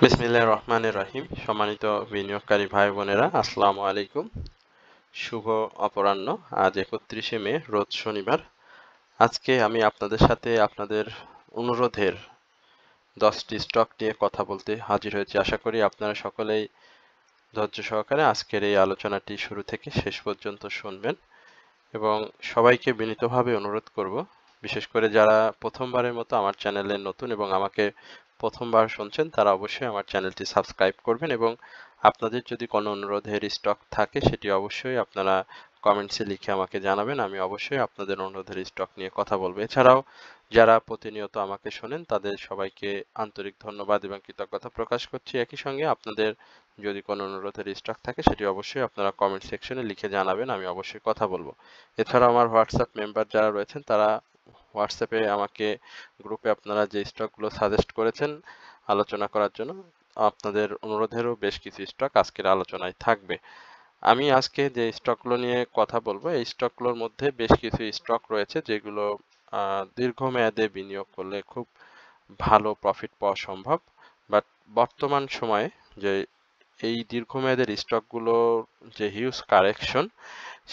বিসমিল্লাহির রহমানির রহিম। সম্মানিত বিনিয়োগকারী ভাই বোনেরা, আসসালামু আলাইকুম। শুভ অপরাহ্ন। আজ 31শে মে, রোজ শনিবার। আজকে আমি আপনাদের সাথে আপনাদের অনুরোধের 10টি স্টক নিয়ে কথা বলতে হাজির হয়েছি। আশা করি আপনারা সকলেই ধৈর্য সহকারে আজকের এই আলোচনাটি শুরু থেকে শেষ পর্যন্ত শুনবেন এবং সবাইকে বিনীতভাবে অনুরোধ করব, বিশেষ করে যারা প্রথমবারের মতো আমার চ্যানেলে নতুন এবং আমাকে প্রথমবার শুনছেন, তারা অবশ্যই আমার চ্যানেলটি সাবস্ক্রাইব করবেন এবং আপনাদের যদি কোনো অনুরোধের স্টক থাকে সেটি অবশ্যই আপনারা কমেন্টসে লিখে আমাকে জানাবেন। আমি অবশ্যই আপনাদের অনুরোধের স্টক নিয়ে কথা বলবো। এছাড়াও যারা প্রতিনিয়ত আমাকে শোনেন তাদের সবাইকে আন্তরিক ধন্যবাদ এবং কৃতজ্ঞতা প্রকাশ করছি। একই সঙ্গে আপনাদের যদি কোনো অনুরোধের স্টক থাকে সেটি অবশ্যই আপনারা কমেন্ট সেকশনে লিখে জানাবেন, আমি অবশ্যই কথা বলবো। এছাড়াও আমার হোয়াটসঅ্যাপ মেম্বার যারা রয়েছেন তারা হোয়াটসঅ্যাপে আমাকে গ্রুপে আপনারা যে স্টকগুলো সাজেস্ট করেছেন আলোচনা করার জন্য, আপনাদের অনুরোধেরও বেশ কিছু স্টক আজকের আলোচনায় থাকবে। আমি আজকে যে স্টকগুলো নিয়ে কথা বলবো, এই স্টকগুলোর মধ্যে বেশ কিছু স্টক রয়েছে যেগুলো দীর্ঘমেয়াদে বিনিয়োগ করলে খুব ভালো প্রফিট পাওয়া সম্ভব। বাট বর্তমান সময়ে যে এই দীর্ঘমেয়াদের স্টকগুলোর যে হিউজ কারেকশন,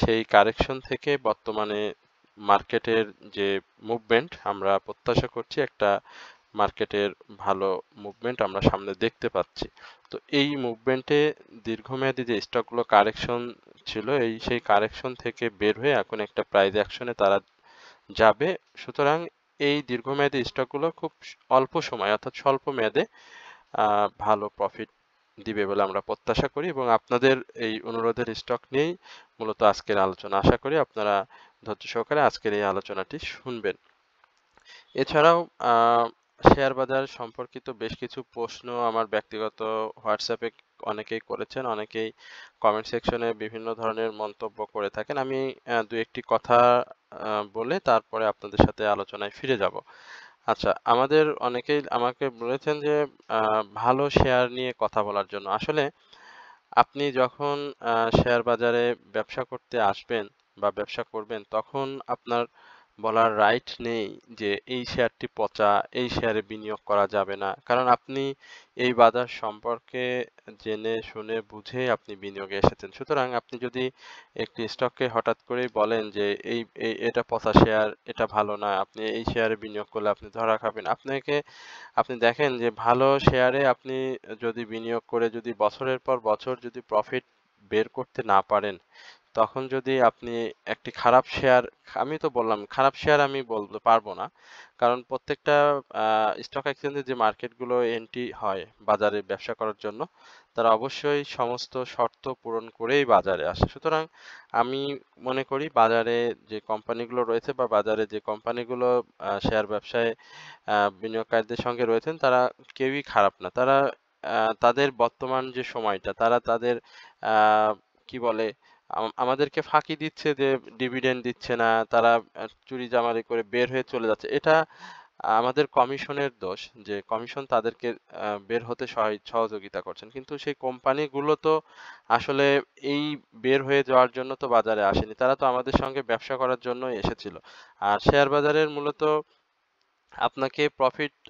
সেই কারেকশন থেকে বর্তমানে মার্কেটের যে মুভমেন্ট, আমরা প্রত্যাশা করছি একটা মার্কেটের ভালো মুভমেন্ট আমরা সামনে দেখতে পাচ্ছি। তো এই মুভমেন্টে দীর্ঘমেয়াদী যে স্টকগুলো কারেকশন ছিল, সেই কারেকশন থেকে বের হয়ে এখন একটা প্রাইস অ্যাকশনে তারা যাবে। সুতরাং এই দীর্ঘমেয়াদী স্টকগুলো খুব অল্প সময় অর্থাৎ স্বল্প মেয়াদে ভালো প্রফিট দিবে বলে আমরা প্রত্যাশা করি এবং আপনাদের এই অনুরোধের স্টক নিয়েই মূলত আজকের আলোচনা। আশা করি আপনারা ধৈর্য সহকারে আজকের এই আলোচনাটি শুনবেন। এছাড়াও শেয়ার বাজার সম্পর্কিত বেশ কিছু প্রশ্ন আমার ব্যক্তিগত হোয়াটসঅ্যাপে অনেকেই করেছেন, অনেকেই কমেন্ট সেকশনে বিভিন্ন ধরনের মন্তব্য করে থাকেন। আমি দু একটি কথা বলে তারপরে আপনাদের সাথে আলোচনায় ফিরে যাব। আচ্ছা, আমাদের অনেকেই আমাকে বলেছেন যে ভালো শেয়ার নিয়ে কথা বলার জন্য। আসলে আপনি যখন শেয়ার বাজারে ব্যবসা করতে আসবেন বা ব্যবসা করবেন, তখন আপনার বলার রাইট নেই যে এই শেয়ারটি পচা, এই শেয়ারে বিনিয়োগ করা যাবে না। কারণ আপনি এই বাজার সম্পর্কে জেনে শুনে বুঝে আপনি বিনিয়োগে এসেছেন। সুতরাং আপনি যদি একটি স্টককে হঠাৎ করেই বলেন যে এটা পচা শেয়ার, এটা ভালো না, আপনি এই শেয়ারে বিনিয়োগ করলে আপনি ধরা খাবেন। আপনি দেখেন যে ভালো শেয়ারে আপনি যদি বিনিয়োগ করে যদি বছরের পর বছর যদি প্রফিট বের করতে না পারেন, তখন যদি আপনি একটি খারাপ শেয়ার, আমি তো বললাম খারাপ শেয়ার আমি বলতে পারবো না, কারণ প্রত্যেকটা স্টক এক্সচেঞ্জে যে মার্কেটগুলো এন্ট্রি হয় বাজারে ব্যবসা করার জন্য, তারা অবশ্যই সমস্ত শর্ত পূরণ করেই বাজারে আসে। সুতরাং আমি মনে করি বাজারে যে কোম্পানিগুলো রয়েছে বা বাজারে যে কোম্পানিগুলো শেয়ার ব্যবসায় বিনিয়োগকারীদের সঙ্গে রয়েছেন, তারা কেউই খারাপ না। তারা তাদের বর্তমান যে সময়টা, তারা তাদের কি বলে, আমাদেরকে ফাঁকি দিচ্ছে যে ডিভিডেন্ড দিচ্ছে না, তারা চুরিচামারি করে বের হয়ে চলে যাচ্ছে। এটা আমাদের কমিশনের দোষ যে কমিশন তাদেরকে বের হতে সহযোগিতা করছেন। কিন্তু সেই কোম্পানিগুলো তো আসলে এই বের হয়ে যাওয়ার জন্য তো বাজারে আসেনি। তারা তো আমাদের সঙ্গে ব্যবসা করার জন্যই এসেছিল। আর শেয়ার বাজারের মূলত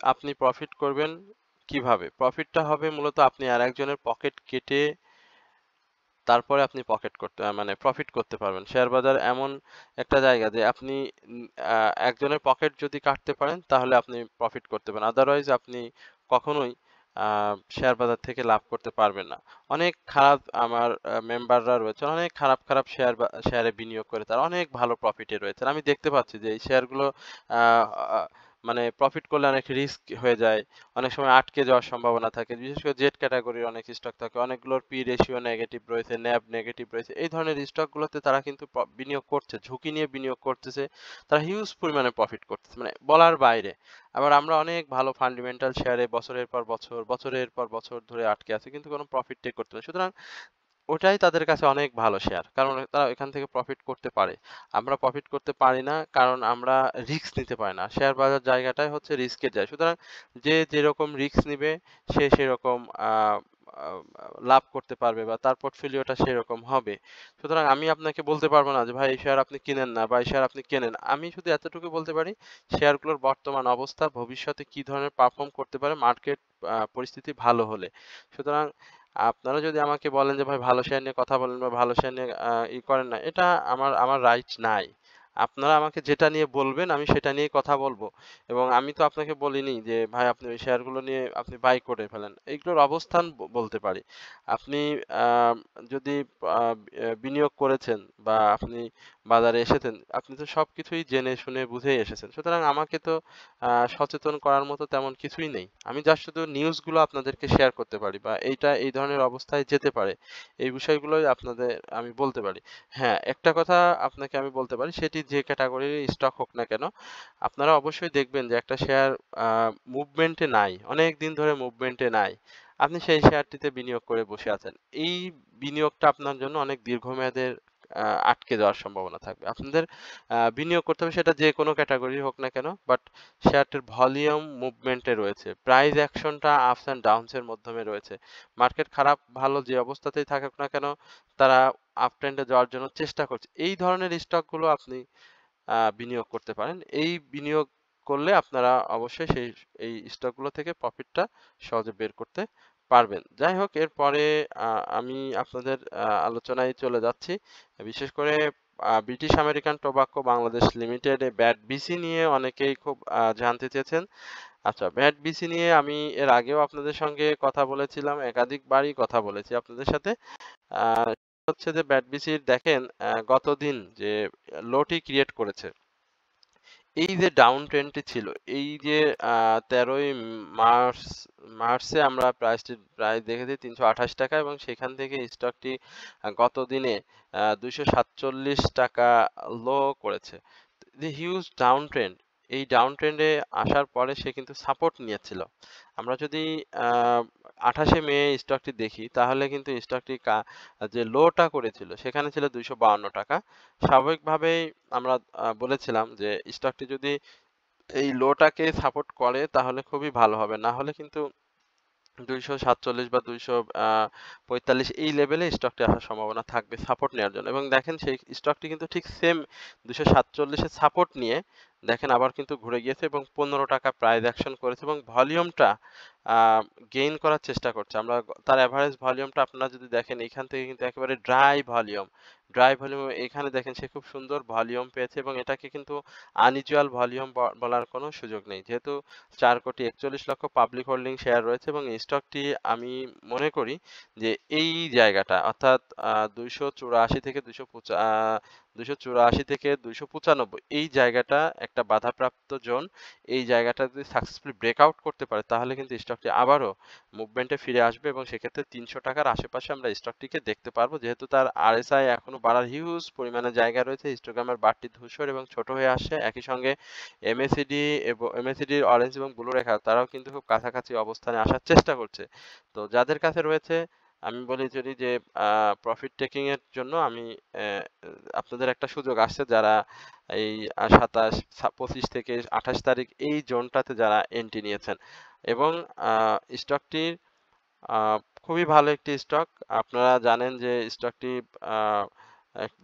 আপনি প্রফিট করবেন কিভাবে? প্রফিটটা হবে মূলত আপনি আরেকজনের পকেট কেটে তারপরে আপনি মানে প্রফিট করতে পারবেন। শেয়ার বাজার এমন একটা জায়গা যে আপনি উম আ একজনের পকেট যদি কাটতে পারেন তাহলে আপনি প্রফিট করতে পারেন। আদারওয়াইজ আপনি কখনোই আ শেয়ার বাজার থেকে লাভ করতে পারবেন না। অনেক খারাপ আমার মেম্বাররা রয়েছেন, অনেক খারাপ শেয়ারে বিনিয়োগ করে তারা অনেক ভালো প্রফিটে রয়েছেন। আমি দেখতে পাচ্ছি যে এই শেয়ারগুলো আ আ মানে প্রফিট করলে অনেক রিস্ক হয়ে যায়। অনেক সময় আটকে যাওয়ার সম্ভাবনা থাকে। বিশেষ করে জেড ক্যাটেগরির অনেক স্টক থাকে। অনেকগুলোর পি রেশিও নেগেটিভ রয়েছে, ন্যাব নেগেটিভ রয়েছে। এই ধরনের স্টকগুলোতে তারা কিন্তু বিনিয়োগ করছে, ঝুঁকি নিয়ে বিনিয়োগ করতেছে। তারা হিউজ পরিমাণে প্রফিট করতেছে। মানে বলার বাইরে। আবার আমরা অনেক ভালো ফান্ডামেন্টাল শেয়ারে বছরের পর বছর, বছরের পর বছর ধরে আটকে আছি। কিন্তু কোনো প্রফিট টেক করতে পারি। সুতরাং ওটাই তাদের কাছে অনেক ভালো শেয়ার। কারণ তারা এখান থেকে প্রফিট করতে পারে। আমরা প্রফিট করতে পারি না কারণ আমরা রিস্ক নিতে পারি না। শেয়ার বাজার জায়গাটাই হচ্ছে রিস্কের জায়গা। সুতরাং যে যেরকম রিস্ক নিবে সে সেরকম আ আ লাভ করতে পারবে বা তার পোর্টফোলিওটা সেরকম হবে। সুতরাং আমি আপনাকে বলতে পারব না যে ভাই এই শেয়ার আপনি কিনেন না বা এই শেয়ার আপনি কেনেন। আমি শুধু এতটুকু বলতে পারি শেয়ারগুলোর বর্তমান অবস্থা, ভবিষ্যতে কি ধরনের পারফর্ম করতে পারে, মার্কেট পরিস্থিতি ভালো হলে। সুতরাং আপনারা যদি আমাকে বলেন যে ভাই ভালো শেয়ার নিয়ে কথা বলেন বা ভালো শেয়ার নিয়ে করেন না, এটা আমার রাইট নাই। আপনারা আমাকে যেটা নিয়ে বলবেন আমি সেটা নিয়েই কথা বলবো। এবং আমি তো আপনাকে বলিনি যে ভাই আপনি ওই শেয়ারগুলো নিয়ে আপনি বাই করে ফেলেন। এগুলোর অবস্থান বলতে পারি। আপনি আ যদি বিনিয়োগ করেছেন বা আপনি বাজারে এসেছেন, আপনি তো সবকিছুই জেনে শুনে বুঝেই এসেছেন। সুতরাং আমাকে তো সচেতন করার মতো তেমন কিছুই নেই। আমি জাস্ট শুধু নিউজগুলো আপনাদেরকে শেয়ার করতে পারি বা এইটা এই ধরনের অবস্থায় যেতে পারে। এই বিষয়গুলোই আপনাদের আমি বলতে পারি। হ্যাঁ, একটা কথা আপনাকে আমি বলতে পারি, সেটি যে ক্যাটেগরির স্টক হোক না কেন, আপনারা অবশ্যই দেখবেন যে একটা শেয়ার আ মুভমেন্টে নাই। অনেকদিন ধরে মুভমেন্টে নাই। আপনি সেই শেয়ারটিতে বিনিয়োগ করে বসে আছেন। এই বিনিয়োগটা আপনার জন্য অনেক দীর্ঘমেয়াদের আ আটকে যাওয়ার সম্ভাবনা থাকবে। আপনাদের বিনিয়োগ করতে হবে, সেটা যেকোনো ক্যাটেগরির হোক না কেন। বাট শেয়ারটির ভলিউম মুভমেন্ট এ রয়েছে। প্রাইস অ্যাকশনটা আপস অ্যান্ড ডাউনস এর মাধ্যমে রয়েছে। মার্কেট খারাপ ভালো যে অবস্থাতেই থাকুক না কেন, তারা আপ ট্রেন্ড এ যাওয়ার জন্য চেষ্টা করছে। এই ধরনের স্টকগুলো আপনি বিনিয়োগ করতে পারেন। এই বিনিয়োগ করলে আপনারা অবশ্যই এই স্টকগুলো থেকে প্রফিটটা সহজে বের করতে পারবেন। যাই হোক, এরপরে আমি আপনাদের আলোচনায় চলে যাচ্ছি। বিশেষ করে British American tobacco Bangladesh limited BAT-BC নিয়ে অনেকেই খুব জানতে চেয়েছেন। আচ্ছা, BAT-BC নিয়ে আমি এর আগেও আপনাদের সঙ্গে কথা বলেছিলাম, একাধিকবারই কথা বলেছি আপনাদের সাথে। আ হচ্ছে যে BAT-BC দেখেন গতদিন যে লোটি ক্রিয়েট করেছে। এই যে ডাউন ট্রেন্ডটি ছিল, এই যে ১৩ই মার্চ মার্চে আমরা প্রাইস দেখেছি ৳৩২৮ এবং সেখান থেকে স্টকটি গতদিনে ৳২৪৭ লো করেছে। যে হিউজ ডাউন ট্রেন্ড, এই ডাউন ট্রেন্ডে আসার পরে সে কিন্তু সাপোর্ট নিয়েছিল। আমরা যদি আ ২৮শে মে স্টকটি দেখি, তাহলে কিন্তু স্টকটি যে লোটা করেছিল সেখানে ছিল ৳২৫২। স্বাভাবিকভাবেই আমরা বলেছিলাম যে স্টকটি যদি এই লোটাকে সাপোর্ট করে তাহলে খুবই ভালো হবে। না হলে কিন্তু ২৪৭ বা ২৪৫ এই লেভেলে স্টকটি আসার সম্ভাবনা থাকবে সাপোর্ট নেওয়ার জন্য। এবং দেখেন সেই স্টকটি কিন্তু ঠিক সেম ২৪৭ এর সাপোর্ট নিয়ে দেখেন আবার কিন্তু ঘুরে গিয়েছে এবং ৳১৫ প্রাইস অ্যাকশন করেছে এবং ভলিউমটা আ গেইন করার চেষ্টা করছে। আমরা তার এভারেজ ভলিউমটা আপনারা যদি দেখেন, এখান থেকে কিন্তু একেবারে ড্রাই ভলিউম এখানে দেখেন সে খুব সুন্দর ভলিউম পেয়েছে এবং এটাকে কিন্তু আনইউজুয়াল ভলিউম বলার কোনো সুযোগ নেই। যেহেতু ৪,৪১,০০,০০০ পাবলিক হোল্ডিং শেয়ার রয়েছে এবং এই স্টকটি আমি মনে করি যে এই জায়গাটা অর্থাৎ ২৮৪ থেকে ২৮৪ থেকে ২৯৫ এই জায়গাটা একটা বাধাপ্রাপ্ত জোন। এই জায়গাটা যদি সাকসেসফুলি ব্রেকআউট করতে পারে তাহলে কিন্তু স্টকটি আবারও মুভমেন্টে ফিরে আসবে এবং সেক্ষেত্রে ৳৩০০ র আশেপাশে আমরা স্টকটিকে দেখতে পারবো। যেহেতু তার RSI এখনো বাড়ার হিউজ পরিমাণে জায়গা রয়েছে। হিস্টোগ্রামের বারটি ধূসর এবং ছোট হয়ে আসছে। একই সঙ্গে MACDর অরেঞ্জ এবং ব্লু রেখা, তারাও কিন্তু খুব কাছাকাছি অবস্থানে আসার চেষ্টা করছে। তো যাদের কাছে রয়েছে, আমি বলি যদি যে প্রফিট টেকিং এর জন্য আমি আপনাদের একটা সুযোগ আসছে, যারা এই ২৭, ২৫ থেকে ২৮ তারিখ এই জোনটাতে যারা এন্ট্রি নিয়েছেন এবং স্টকটির আ খুবই ভালো একটি স্টক। আপনারা জানেন যে স্টকটি আ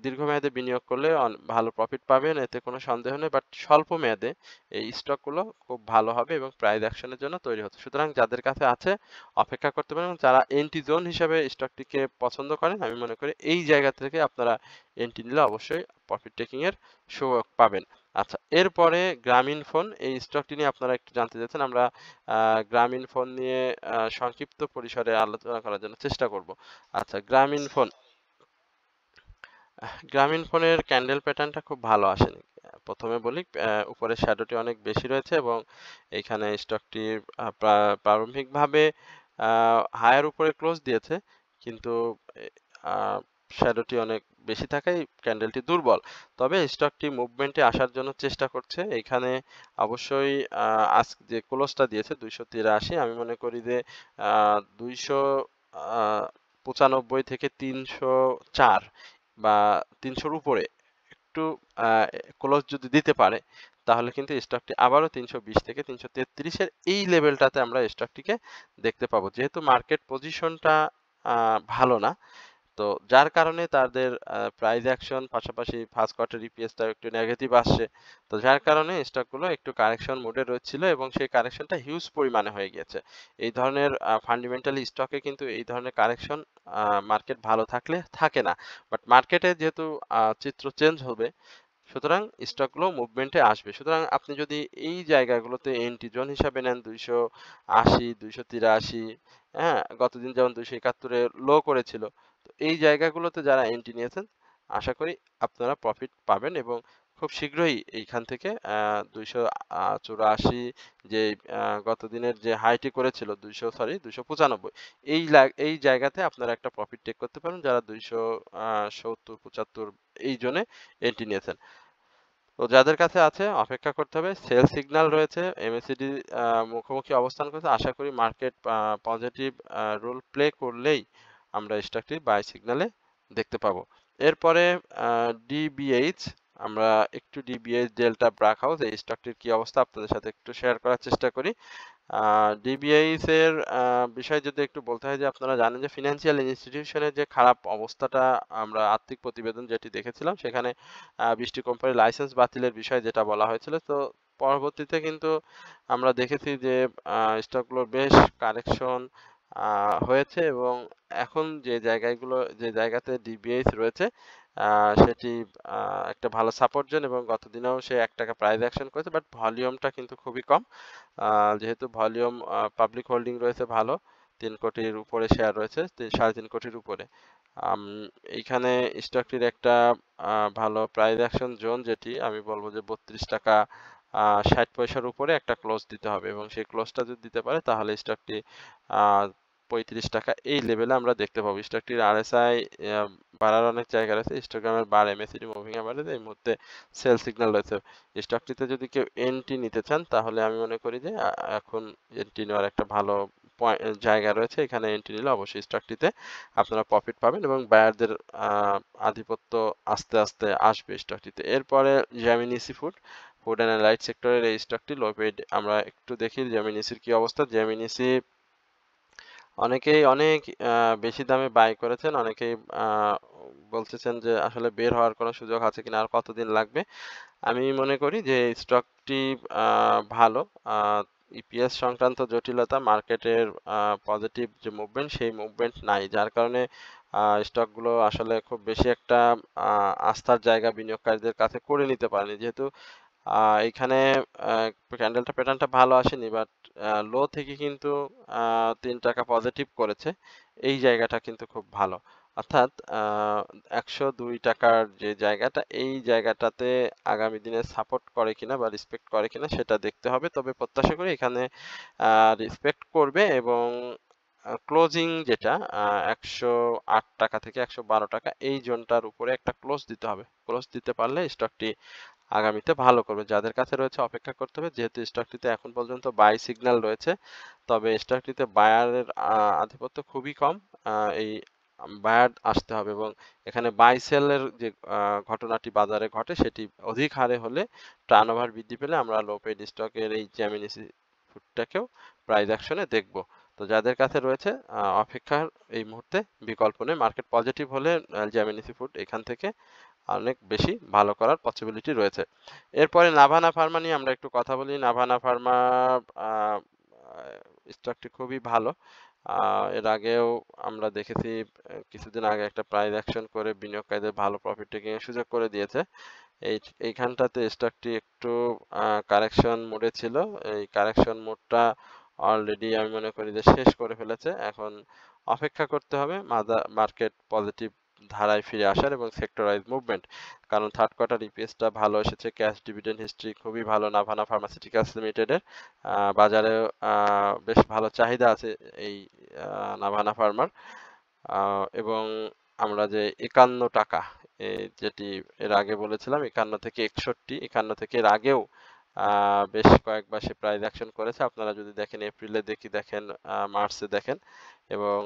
দীর্ঘমেয়াদে বিনিয়োগ করলে ভালো প্রফিট পাবেন, এতে কোনো সন্দেহ নেই। বাট স্বল্প মেয়াদে এই স্টকগুলো খুব ভালো হবে এবং প্রাইস অ্যাকশন এর জন্য তৈরি হচ্ছে। সুতরাং যাদের কাছে আছে অপেক্ষা করতে পারেন এবং যারা এন্ট্রি জোন হিসেবে স্টকটিকে পছন্দ করেন, আমি মনে করি এই জায়গা থেকে আপনারা এন্ট্রি নিলে অবশ্যই প্রফিট টেকিং এর সুযোগ পাবেন। আচ্ছা, এরপরে গ্রামীণফোন, এই স্টকটি নিয়ে আপনারা একটু জানতে চাচ্ছেন। আমরা গ্রামীণফোন নিয়ে সংক্ষিপ্ত পরিসরে আলোচনা করার জন্য চেষ্টা করব। আচ্ছা, গ্রামীণফোনের ক্যান্ডেল প্যাটার্নটা খুব ভালো আসেনি। প্রথমে বলি, উপরের শ্যাডোটি অনেক বেশি রয়েছে এবং এখানে স্টকটির প্রারম্ভিকভাবে হায়ার উপরে ক্লোজ দিয়েছে, কিন্তু আ শ্যাডোটি অনেক বেশি থাকায় ক্যান্ডেলটি দুর্বল। তবে স্টকটি মুভমেন্টে আসার জন্য চেষ্টা করছে। এখানে অবশ্যই আজ যে ক্লোজটা দিয়েছে ২৮৩, আমি মনে করি যে ২৯৫ থেকে ৩০৪ বা ৩০০ র উপরে একটু আ ক্লোজ যদি দিতে পারে, তাহলে কিন্তু স্টকটি আবারও ৩২০ থেকে ৩৩৩ এর এই লেভেলটাতে আমরা স্টকটিকে দেখতে পাবো। যেহেতু মার্কেট পজিশনটা ভালো না, তো যার কারণে তাদের প্রাইস অ্যাকশন পাশাপাশি ফার্স্ট কোয়ার্টার ইপিএসটাও একটু নেগেটিভ আসছে। তো যার কারণে স্টকগুলো একটু কারেকশন মোডে রয়েছিল এবং সেই কারেকশনটা হিউজ পরিমাণে হয়ে গিয়েছে। এই ধরনের ফান্ডামেন্টালি স্টকে কিন্তু এই ধরনের কারেকশন মার্কেট ভালো থাকলে থাকে না। বাট মার্কেটে যেহেতু চিত্র চেঞ্জ হবে, সুতরাং স্টকগুলো মুভমেন্টে আসবে। সুতরাং আপনি যদি এই জায়গাগুলোতে এন্ট্রি জোন হিসাবে নেন 280, 283, হ্যাঁ? গতদিন যেমন 271 এ লো করেছিল। তো এই জায়গাগুলোতে যারা এন্ট্রি নিয়েছেন, আশা করি আপনারা প্রফিট পাবেন এবং খুব শীঘ্রই এইখান থেকে 284 যে গতদিনের যে হাইটি করেছিল 295, এই জায়গাতে আপনারা একটা প্রফিট টেক করতে পারেন যারা 270, 75 এই জোনে এন্ট্রি নিয়েছেন। তো যাদের কাছে আছে অপেক্ষা করতে হবে। সেল সিগন্যাল রয়েছে, এমএসিডি মুখোমুখি অবস্থান করছে। আশা করি মার্কেট পজিটিভ রোল প্লে করলেই আমরা স্টকটি বাই সিগন্যালে দেখতে পাবো। এরপরে ডিবিএইচ, আমরা একটু ডিবিএইচ ডেল্টা ব্র্যাক হাউস এই স্টকটির কি অবস্থা আপনাদের সাথে একটু শেয়ার করার চেষ্টা করি। ডিবিএইচ এর বিষয়ে যদি একটু বলতে হয় যে আপনারা জানেন যে ফিন্যান্সিয়াল ইনস্টিটিউশনের যে খারাপ অবস্থাটা আমরা আর্থিক প্রতিবেদন যেটি দেখেছিলাম সেখানে 20টি কোম্পানির লাইসেন্স বাতিলের বিষয়ে যেটা বলা হয়েছিল। তো পরবর্তীতে কিন্তু আমরা দেখেছি যে স্টকগুলোর বেশ কারেকশন হয়েছে এবং এখন যে জায়গাতে ডিবিএইচ রয়েছে সেটি একটা ভালো সাপোর্ট জোন এবং গতদিনেও সে ৳1 প্রাইস অ্যাকশন করেছে, বাট ভলিউমটা কিন্তু খুবই কম। যেহেতু ভলিউম পাবলিক হোল্ডিং রয়েছে ভালো, 3 কোটির উপরে শেয়ার রয়েছে, 3.5 কোটির উপরে। আম এইখানে স্টকটির একটা ভালো প্রাইস অ্যাকশন জোন যেটি আমি বলব যে ৳32 60 উপরে একটা ক্লোজ দিতে হবে এবং সেই ক্লোজটা যদি দিতে পারে তাহলে স্টকটি আ ৳35 এই লেভেলে আমরা দেখতে পাবো। স্টকটির আরএসআই বাড়ার অনেক জায়গা রয়েছে। হিস্টোগ্রামের বার, এমএসিডি মুভিং এভারেজ এই মুহূর্তে সেল সিগন্যাল রয়েছে। স্টকটিতে যদি কেউ এন্ট্রি নিতে চান তাহলে আমি মনে করি যে এখন এন্ট্রি নেওয়ার একটা ভালো জায়গা রয়েছে। এখানে এন্ট্রি নিলে অবশ্যই স্টকটিতে আপনারা প্রফিট পাবেন এবং বায়ারদের আধিপত্য আস্তে আস্তে আসবে স্টকটিতে। এরপরে Gemini food, food and light সেক্টরের এই স্টকটি লো পেইড। আমরা একটু দেখি জেমিনিসির কি অবস্থা। জেমিনিসি অনেকেই অনেক বেশি দামে বাই করেছেন। অনেকেই আ বলতেছেন যে আসলে বের হওয়ার কোনো সুযোগ আছে কিনা, আর কতদিন লাগবে? আমি মনে করি যে স্টকটি আ ভালো। আ ইপিএস সংক্রান্ত জটিলতা, মার্কেটের পজিটিভ যে মুভমেন্ট সেই মুভমেন্ট নাই। যার কারণে স্টকগুলো আসলে খুব বেশি একটা আ আস্থার জায়গা বিনিয়োগকারীদের কাছে করে নিতে পারেনি। যেহেতু আ এইখানে আ ক্যান্ডেলটা প্যাটার্নটা ভালো আসেনি, বাট লো থেকে কিন্তু ৳3 পজিটিভ করেছে। এই জায়গাটা কিন্তু খুব ভালো। অর্থাৎ ৳102 র যে জায়গাটা, এই জায়গাটাতে আগামী দিনে সাপোর্ট করে কিনা বা রেসপেক্ট করে কিনা সেটা দেখতে হবে। তবে প্রত্যাশা করি এখানে রেসপেক্ট করবে এবং ক্লোজিং যেটা ৳108 থেকে ৳112 এই জোনটার উপরে একটা ক্লোজ দিতে হবে। ক্লোজ দিতে পারলে স্টকটি আগামীতে ভালো করবে। যাদের কাছে রয়েছে অপেক্ষা করতে হবে। যেহেতু স্টকটিতে এখন পর্যন্ত বাই সিগন্যাল রয়েছে, তবে স্টকটিতে বায়ারের আধিপত্য খুবই কম। আ এই বায়ার আসতে হবে এবং এখানে বাই সেলের যে ঘটনাটি বাজারে ঘটে সেটি অধিক হারে হলে টার্নওভার বৃদ্ধি পেলে আমরা লো পেইড স্টকের এই জেমিনি ফুডটাকেও প্রাইস অ্যাকশনে দেখব। তো যাদের কাছে রয়েছে অপেক্ষার এই মুহূর্তে বিকল্প নেই। মার্কেট পজিটিভ হলে জেমিনি ফুড এখান থেকে অনেক বেশি ভালো করার পসিবিলিটি রয়েছে। এরপরে নাভানা ফার্মা নিয়ে আমরা একটু কথা বলি। নাভানা ফার্মা আ আ স্টকটি খুবই ভালো। আ এর আগেও আমরা দেখেছি কিছুদিন আগে একটা প্রাইস অ্যাকশন করে বিনিয়োগকারীদের ভালো প্রফিট টেকিং এর সুযোগ করে দিয়েছে। এই এইখানটাতে স্টকটি একটু কারেকশন মোডে ছিল। এই কারেকশন মোডটা অলরেডি আমি মনে করি যে শেষ করে ফেলেছে। এখন অপেক্ষা করতে হবে মার্কেট পজিটিভ ধারায় ফিরে আসার এবং সেক্টর ওয়াইজ মুভমেন্ট। কারণ থার্ড কোয়ার্টার ইপিএসটা ভালো এসেছে। ক্যাশ ডিভিডেন্ড হিস্ট্রি খুবই ভালো নাভানা ফার্মাসিউটিক্যালস লিমিটেডের। বাজারেও বেশ ভালো চাহিদা আছে এই নাভানা ফার্মার। এবং আমরা যে ৳৫১ যেটি এর আগে বলেছিলাম ৫১ থেকে ৬১, ৫১ থেকে এর আগেও বেশ কয়েকবার সে প্রাইস অ্যাকশন করেছে। আপনারা যদি দেখেন এপ্রিলে দেখেন, মার্চে দেখেন এবং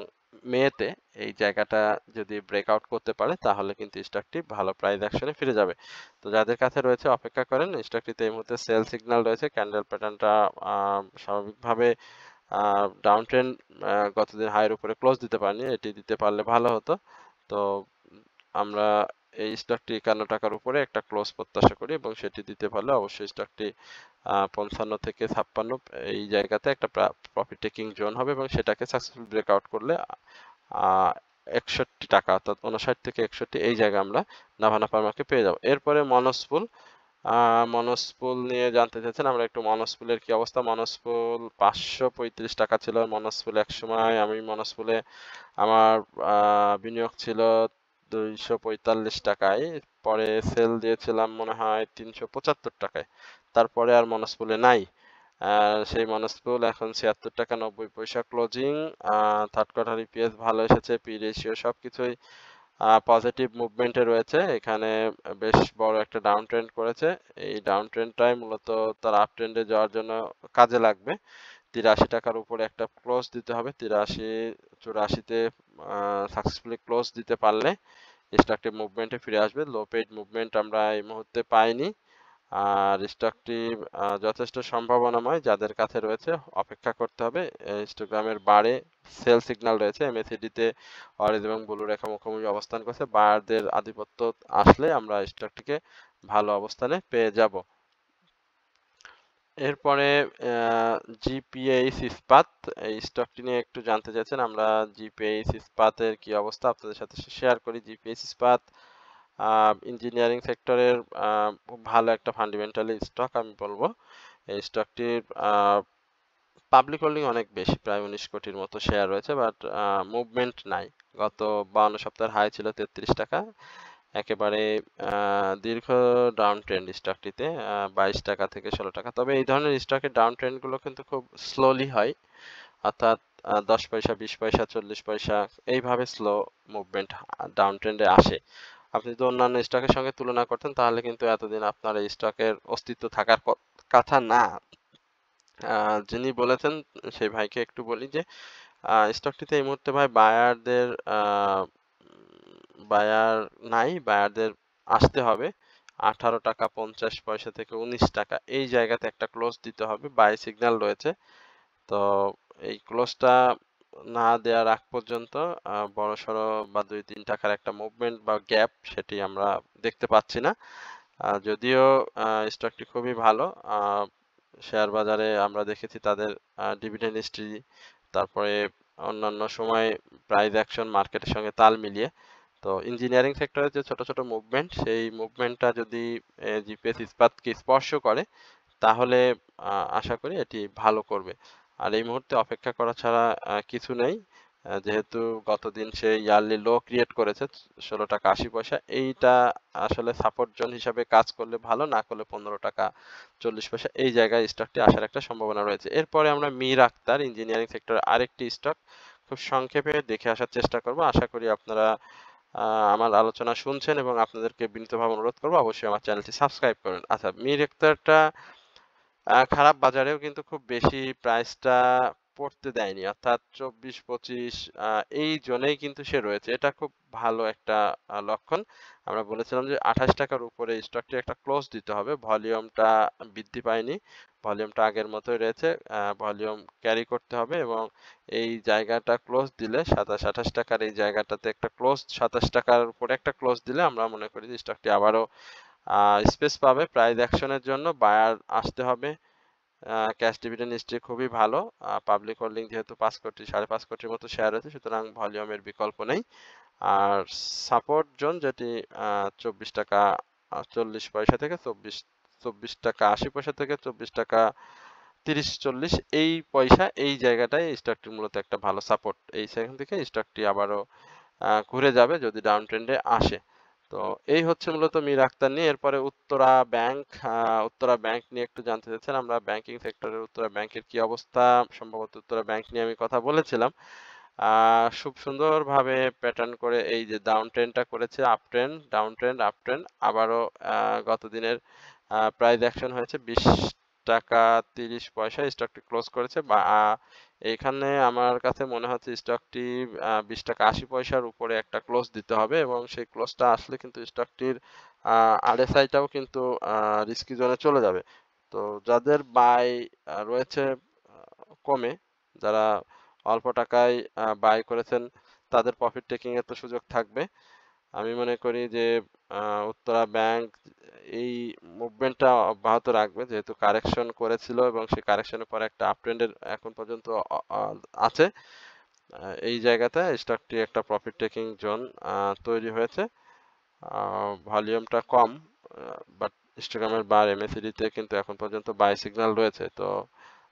মেতে এই জায়গাটা যদি ব্রেকআউট করতে পারে তাহলে কিন্তু স্টকটি ভালো প্রাইস অ্যাকশনে ফিরে যাবে। তো যাদের কাছে রয়েছে অপেক্ষা করেন। স্টকটিতে এই মুহূর্তে সেল সিগন্যাল রয়েছে। ক্যান্ডেল প্যাটার্নটা স্বাভাবিকভাবে ডাউন ট্রেন্ড গতদিন হাইয়ের উপরে ক্লোজ দিতে পারেনি। এটি দিতে পারলে ভালো হতো। তো আমরা এই স্টকটি 51 টাকার উপরে একটা ক্লোজ প্রত্যাশা করি এবং সেটি দিতে পারলে অবশ্যই স্টকটি 55 থেকে 56 এই জায়গাতে একটা প্রফিট টেকিং জোন হবে এবং সেটাকে সাকসেসফুল ব্রেকআউট করলে 61 টাকা অর্থাৎ 59 থেকে 61 এই জায়গায় আমরা নাভানা ফার্মাকে পেয়ে যাব। এরপরে মনসপুল মনসপুল নিয়ে জানতে চাচ্ছেন, আমরা একটু মনসপুলের কি অবস্থা। মনসপুল 535 টাকা ছিল মনসপুল এক সময়। আমি মনসপুলে আমার বিনিয়োগ ছিল 245 টাকায়, পরে সেল দিয়েছিলাম মনে হয় 375 টাকায়, তারপরে আর মনসপুলে নাই। সেই মনসপুল এখন 76 টাকা 90 পয়সা ক্লোজিং। থার্ড কোয়ার্টার ইপিএস ভালো এসেছে, পি রেশিও সবকিছুই পজিটিভ মুভমেন্টে রয়েছে। এখানে বেশ বড় একটা ডাউন ট্রেন্ড করেছে। এই ডাউন ট্রেন্ডটাই মূলত তার আপ ট্রেন্ডে যাওয়ার জন্য কাজে লাগবে। 83 টাকার উপরে একটা ক্লোজ দিতে হবে। 83-84-তে সাকসেসফুলি ক্লোজ দিতে পারলে স্টকটি মুভমেন্টে ফিরে আসবে। লো পেইড মুভমেন্ট আমরা এই মুহূর্তে পাইনি। আর স্টকটি যথেষ্ট সম্ভাবনাময়, যাদের কাছে রয়েছে অপেক্ষা করতে হবে। হিস্টোগ্রামের বারে সেল সিগন্যাল রয়েছে। এমএসিডিতে অরেঞ্জ এবং ব্লু রেখা মুখোমুখি অবস্থান করছে। বায়ারদের আধিপত্য আসলে আমরা স্টকটিকে ভালো অবস্থানে পেয়ে যাব। এরপরে জিপিএইচ ইস্পাত, এই স্টকটি নিয়ে একটু জানতে চাচ্ছেন। আমরা জিপিএইচ ইস্পাতের কি অবস্থা আপনাদের সাথে শেয়ার করি। জিপিএইচ ইস্পাত ইঞ্জিনিয়ারিং সেক্টরের খুব ভালো একটা ফান্ডামেন্টালি স্টক আমি বলবো। এই স্টকটির পাবলিক হোল্ডিং অনেক বেশি, প্রায় 19 কোটির মতো শেয়ার রয়েছে, বাট মুভমেন্ট নাই। গত 52 সপ্তাহের হাই ছিল 33 টাকা। একেবারে দীর্ঘ ডাউন ট্রেন্ড স্টকটিতে, 22 টাকা থেকে 16 টাকা। তবে এই ধরনের স্টকের ডাউন ট্রেন্ড গুলো কিন্তু খুব স্লোলি হয়, অর্থাৎ 10 পয়সা 20 পয়সা 40 পয়সা এইভাবে স্লো মুভমেন্ট ডাউন ট্রেন্ডে আসে। আপনি যদি অন্যান্য স্টকের সঙ্গে তুলনা করতেন তাহলে কিন্তু এতদিন আপনার এই স্টকের অস্তিত্ব থাকার কথা না। যিনি বলেছেন সেই ভাইকে একটু বলি যে স্টকটিতে এই মুহূর্তে ভাই বায়ার নাই, বায়ারদের আসতে হবে। 18 টাকা 50 পয়সা থেকে 19 টাকা এই জায়গাতে একটা ক্লোজ দিতে হবে, বাই সিগন্যাল রয়েছে। তো এই ক্লোজটা না দেওয়ার আগ পর্যন্ত বড়সড় বা 2-3 টাকার একটা মুভমেন্ট বা গ্যাপ সেটি আমরা দেখতে পাচ্ছি না। যদিও স্টকটি খুবই ভালো। শেয়ার বাজারে আমরা দেখেছি তাদের ডিভিডেন্ড হিস্ট্রি, তারপরে অন্যান্য সময় প্রাইস অ্যাকশন মার্কেটের সঙ্গে তাল মিলিয়ে। তো ইঞ্জিনিয়ারিং সেক্টরের যে ছোট ছোট মুভমেন্ট, সেই মুভমেন্টটা যদি জিপিএস ইস্পাতকে স্পর্শ করে তাহলে আশা করি এটি ভালো করবে। আর এই মুহূর্তে অপেক্ষা করা ছাড়া কিছু নেই। যেহেতু গতদিন সে ইয়ারলি লো ক্রিয়েট করেছে 16 টাকা 80 পয়সা, এইটা আসলে সাপোর্ট জোন হিসাবে কাজ করলে ভালো, না করলে 15 টাকা 40 পয়সা এই জায়গায় স্টকটি আসার একটা সম্ভাবনা রয়েছে। এরপরে আমরা মীর আক্তার ইঞ্জিনিয়ারিং সেক্টরের আরেকটি স্টক খুব সংক্ষেপে দেখে আসার চেষ্টা করব। আশা করি আপনারা আমার আলোচনা শুনছেন এবং আপনাদেরকে বিনীতভাবে অনুরোধ করবো অবশ্যই আমার চ্যানেলটি সাবস্ক্রাইব করুন। আচ্ছা, মীর আক্তারটা খারাপ বাজারেও কিন্তু খুব বেশি প্রাইসটা পড়তে দেয়নি, অর্থাৎ 24-25 এই জোনেই কিন্তু সে রয়েছে। এটা খুব ভালো একটা লক্ষণ। আমরা বলেছিলাম যে 28 টাকার উপরে স্টকটি একটা ক্লোজ দিতে হবে। ভলিউমটা বৃদ্ধি পায়নি, ভলিউমটা আগের মতোই রয়েছে। ভলিউম ক্যারি করতে হবে এবং এই জায়গাটা ক্লোজ দিলে 27-28 টাকার এই জায়গাটাতে একটা ক্লোজ, 27 টাকার উপরে একটা ক্লোজ দিলে আমরা মনে করি যে স্টকটি আবারও স্পেস পাবে প্রাইস অ্যাকশনের জন্য। বায়ার আসতে হবে। ক্যাশ ডিভিডেন্ড হিস্ট্রি খুবই ভালো। পাবলিক হোল্ডিং যেহেতু 5 কোটি 5.5 কোটির মতো শেয়ার আছে, সুতরাং ভলিউমের বিকল্প নেই। আর সাপোর্ট জোন যেটি 24 টাকা 40 পয়সা থেকে 24 টাকা 80 পয়সা থেকে 24 টাকা 30-40 এই পয়সা, এই জায়গাটায় স্টকটি মূলত একটা ভালো সাপোর্ট। এই সেখান থেকে স্টকটি আবারও ঘুরে যাবে যদি ডাউন ট্রেন্ডে আসে। তো এই হচ্ছে মূলত মীর আক্তার নিয়ে। এরপরে উত্তরা ব্যাংক, উত্তরা ব্যাংক নিয়ে একটু জানতে চাচ্ছেন। আমরা ব্যাংকিং সেক্টরের উত্তরা ব্যাংকের কি অবস্থা, সম্ভবত উত্তরা ব্যাংক নিয়ে আমি কথা বলেছিলাম। খুব সুন্দরভাবে প্যাটার্ন করে এই যে ডাউন ট্রেন্ডটা করেছে, up trend down trend up trend, আবারও গত দিনের প্রাইস অ্যাকশন হয়েছে 20 টাকা 30 পয়সা স্টকটি ক্লোজ করেছে। বা এইখানে আমার কাছে মনে হচ্ছে স্টকটি 20 টাকা 80 পয়সার উপরে একটা ক্লোজ দিতে হবে এবং সেই ক্লোজটা আসলে কিন্তু স্টকটির আরএসআইটাও কিন্তু রিস্কি জোনে চলে যাবে। তো যাদের বাই রয়েছে কমে, যারা অল্প টাকায় বাই করেছেন তাদের প্রফিট টেকিং এর তো সুযোগ থাকবে। আমি মনে করি যে উত্তরা ব্যাংক এই মুভমেন্টটা অব্যাহত রাখবে, যেহেতু কারেকশন করেছিল এবং সেই কারেকশনের পরে একটা আপ ট্রেন্ডের এখন পর্যন্ত আছে। এই জায়গাতে স্টকটি একটা প্রফিট টেকিং জোন তৈরি হয়েছে। ভলিউমটা কম, বাট হিস্টোগ্রামের বার এমএসিডি-তে কিন্তু এখন পর্যন্ত বাই সিগন্যাল রয়েছে। তো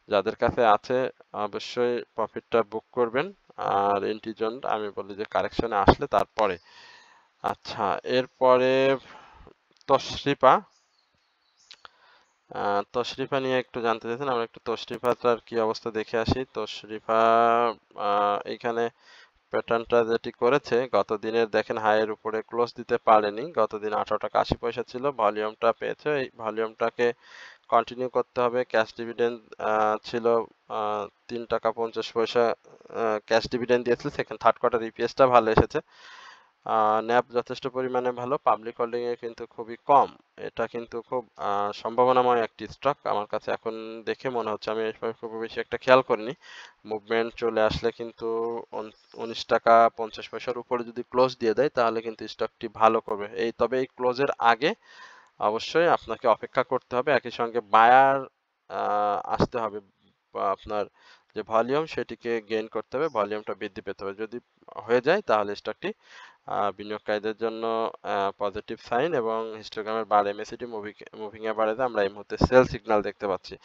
যাদের কাছে আছে অবশ্যই প্রফিটটা বুক করবেন। আর এন্ট্রি জোন আমি বলি যে কারেকশনে আসলে তারপরে। আচ্ছা, এরপরে তশরিফা। তশরিফা নিয়ে একটু জানতে চাইছেন, আমরা একটু তশরিফাটার কি অবস্থা দেখে আসি। তশরিফা এখানে প্যাটার্নটা যেটি করেছে, গত দিনের দেখেন হাইয়ের উপরে ক্লোজ দিতে পারেনি। গত দিন 18 টাকা 80 পয়সা ছিল, ভলিউমটা পেয়েছে। এই ভলিউমটাকে কন্টিনিউ করতে হবে। ক্যাশ ডিভিডেন্ড ছিল 3 টাকা 50 পয়সা, ক্যাশ ডিভিডেন্ড দিয়েছিল। সেকেন্ড থার্ড কোয়ার্টার ইপিএসটা ভালো এসেছে। ন্যাপ যথেষ্ট পরিমাণে ভালো, পাবলিক হোল্ডিং এ কিন্তু খুবই কম। এটা কিন্তু খুব সম্ভাবনাময় একটি স্টক আমার কাছে এখন দেখে মনে হচ্ছে। আমি এই সময় খুব বেশি একটা খেয়াল করিনি। মুভমেন্ট চলে আসলে কিন্তু 19 টাকা 50 পয়সার উপরে যদি ক্লোজ দিয়ে দেয় তাহলে কিন্তু স্টকটি ভালো করবে। তবে এই ক্লোজের আগে অবশ্যই আপনাকে অপেক্ষা করতে হবে। একই সঙ্গে বায়ার আসতে হবে, বা আপনার যে ভলিউম সেটিকে গেইন করতে হবে, ভলিউমটা বৃদ্ধি পেতে হবে। যদি হয়ে যায় তাহলে স্টকটি বিনিয়োগকারীদের জন্য পজিটিভ সাইন, এবং হিস্টোগ্রামের বার এমএসিডি মুভিং অ্যাভারেজে আমরা এই মুহূর্তে সেল সিগন্যাল দেখতে পাচ্ছি।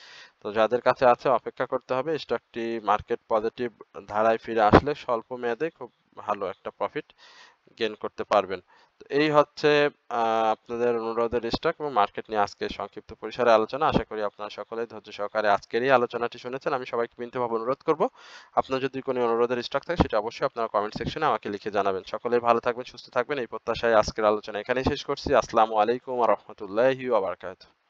তো যাদের কাছে আছে অপেক্ষা করতে হবে। স্টকটি মার্কেট পজিটিভ ধারায় ফিরে আসলে স্বল্প মেয়াদে খুব ভালো একটা প্রফিট গেইন করতে পারবেন। তো এই হচ্ছে আপনাদের অনুরোধের স্টক এবং মার্কেট নিয়ে আজকে সংক্ষিপ্ত পরিসরে আলোচনা। আশা করি আপনারা সকলেই ধৈর্য সহকারে আজকের এই আলোচনাটি শুনেছেন। আমি সবাইকে বিনীতভাবে অনুরোধ করব, আপনার যদি কোনো অনুরোধের স্টক থাকে সেটা অবশ্যই আপনারা কমেন্ট সেকশনে আমাকে লিখে জানাবেন। সকলেই ভালো থাকবেন, সুস্থ থাকবেন, এই প্রত্যাশায় আজকের আলোচনা এখানেই শেষ করছি। আসসালামু আলাইকুম ওয়া রাহমাতুল্লাহি ওয়া বারাকাতুহু।